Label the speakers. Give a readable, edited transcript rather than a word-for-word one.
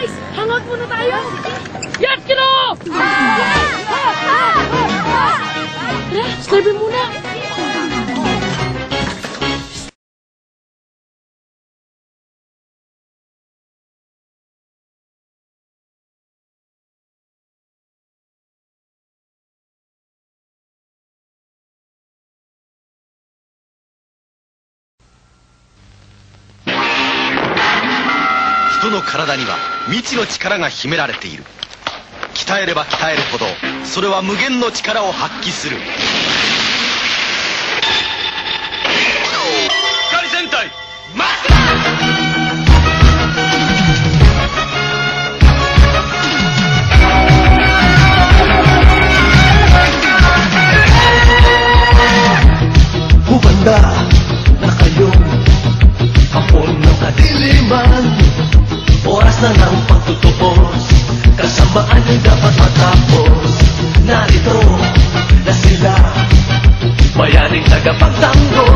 Speaker 1: Guys, hangout muna tayo! Yes, kino! Tara, serve muna!
Speaker 2: 人の体には未知の力が秘められている。鍛えれば鍛えるほどそれは無限の力を発揮する。光戦隊マスタ
Speaker 3: ーHumanda na kayong hapon ng kadiliman. Oras na ng pagtutubos, kasamaan ay dapat matapos. Narito na sila, bayaning tagapagtanggol.